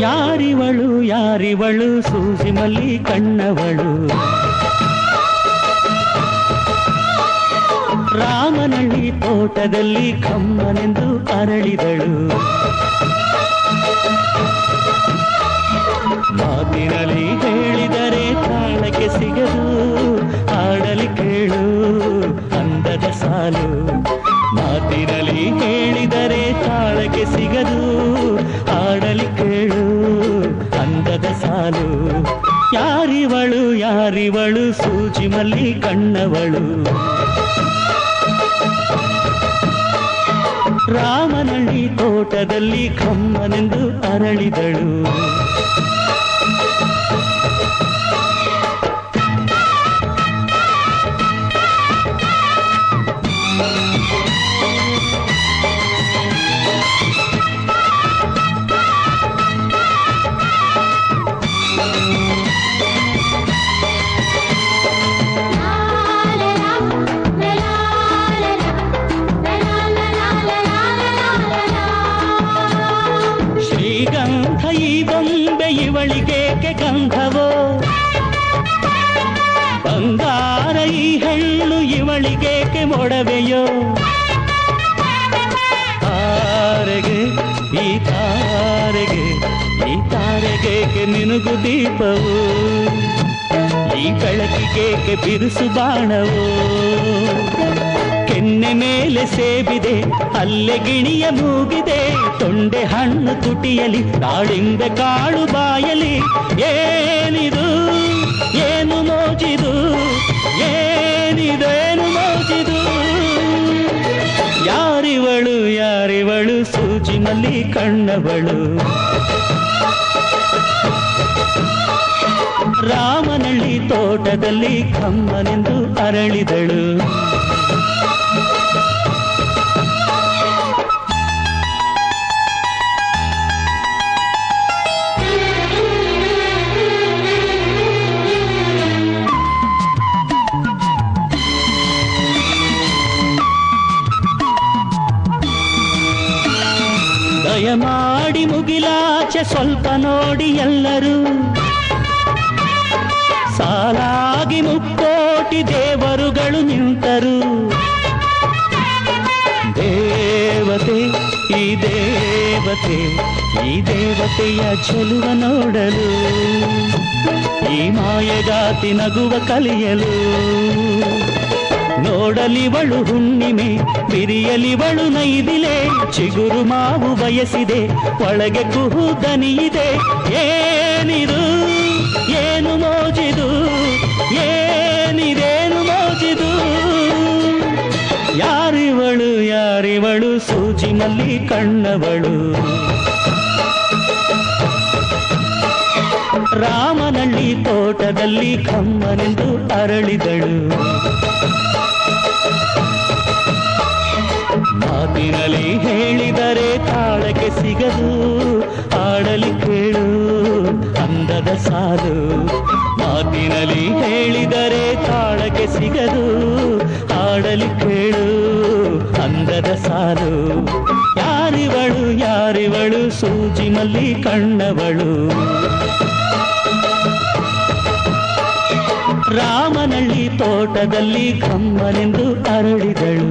ಯಾರಿವಳು ಯಾರಿವಳು ಸೂಜಿ ಮಲ್ಲಿ ಕಣ್ಣವಳು ರಾಮನಳ್ಳಿ ತೋಟದಲ್ಲಿ ಕಮ್ಮನೆಂದು ಅರಳಿದಳು ಮಾತಿನಲ್ಲಿ ಹೇಳಿದರೆ ತಾಳಕ್ಕೆ ಸಿಗದು ಹಾಡಲಿ ಕೇಳು ಅಂದದ ಸಾಲು ಮಾತಿನಲ್ಲಿ ಹೇಳಿದರೆ ತಾಳಕ್ಕೆ ಸಿಗದು ಹಾಡಲಿ ಕೇಳು ಅಂದದ ಸಾಲು ಯಾರಿವಳು ಯಾರಿವಳು ಸೂಜಿ ಮಲ್ಲಿ ಕಣ್ಣವಳು ರಾಮನಳ್ಳಿ ತೋಟದಲ್ಲಿ ಕಮ್ಮನೆಂದು ಅರಳಿದಳು ಶ್ರೀಗಂಧ ಈ ಬೊಂಬೆ ಇವಳಿಗೇಕೆ ಗಂಧವೋ ಬಂಗಾರ ಈ ಹೆಣ್ಣು ಇವಳಿಗೇಕೆ ಮೊಡವೆಯೋ ತಾರೆಗೆ ಈ ತಾರೆಗೆ ಈ ತಾರೆಗೇಕೆ ನಿನಗು ದೀಪವು ಈ ಬೆಳಕಿಗೇಕೆ ಬಿರುಸು ಬಾಣವೋ ಕೆನ್ನೆ ಮೇಲೆ ಸೇಬಿದೆ ಅಲ್ಲೆ ಗಿಣಿಯ ಮೂಗಿದೆ ತೊಂಡೆ ಹಣ್ಣು ತುಟಿಯಲಿ ದಾಳಿಂಬೆ ಕಾಳು ಬಾಯಲಿ ಏನಿದು ಏನು ಮೋಜಿದು ಏನಿದೇನು ಮೋಜಿದು ಯಾರಿವಳು ಯಾರಿವಳು ಸೂಜಿ ಮಲ್ಲಿ ಕಣ್ಣವಳು ರಾಮನಳ್ಳಿ ತೋಟದಲ್ಲಿ ಕಮ್ಮನೆಂದು ಅರಳಿದಳು ದಯಮಾಡಿ ಮುಗಿಲಾಚೆ ಸ್ವಲ್ಪ ನೋಡಿ ಎಲ್ಲರೂ ಸಾಲಾಗಿ ಮುಕ್ಕೋಟಿ ದೇವರುಗಳು ನಿಂತರು ದೇವತೆ ಈ ದೇವತೆ ಈ ದೇವತೆಯ ಚೆಲುವ ನೋಡಲು ಈ ಮಾಯಗಾತಿ ನಗುವ ಕಲಿಯಲು ನೋಡಲಿವಳು ಹುಣ್ಣಿಮೆ ಬಿರಿಯಲಿವಳು ನೈದಿಲೆ ಚಿಗುರು ಮಾವು ಬಯಸಿದೆ ಒಳಗೆ ಕುಹು ದನಿಯಿದೆ ಏನಿದು ಏನು ಮೋಜಿದು ಏನಿದೇನು ಮೋಜಿದು ಯಾರಿವಳು ಯಾರಿವಳು ಸೂಜಿ ಮಲ್ಲಿ ಕಣ್ಣವಳು ರಾಮನಳ್ಳಿ ತೋಟದಲ್ಲಿ ಕಮ್ಮನೆಂದು ಅರಳಿದಳು ಮಾತಿನಲ್ಲಿ ಹೇಳಿದರೆ ತಾಳಕ್ಕೆ ಸಿಗದು ಆಡಲಿ ಕೇಳು ಅಂದದ ಸಾಲು ಮಾತಿನಲ್ಲಿ ಹೇಳಿದರೆ ತಾಳಕ್ಕೆ ಸಿಗದು ಆಡಲಿ ಕೇಳು ಅಂದದ ಸಾಲು ಯಾರಿವಳು ಯಾರಿವಳು ಸೂಜಿ ಮಲ್ಲಿ ಕಣ್ಣವಳು ರಾಮನಳ್ಳಿ ತೋಟದಲ್ಲಿ ಕಮ್ಮನೆಂದು ಅರಳಿದಳು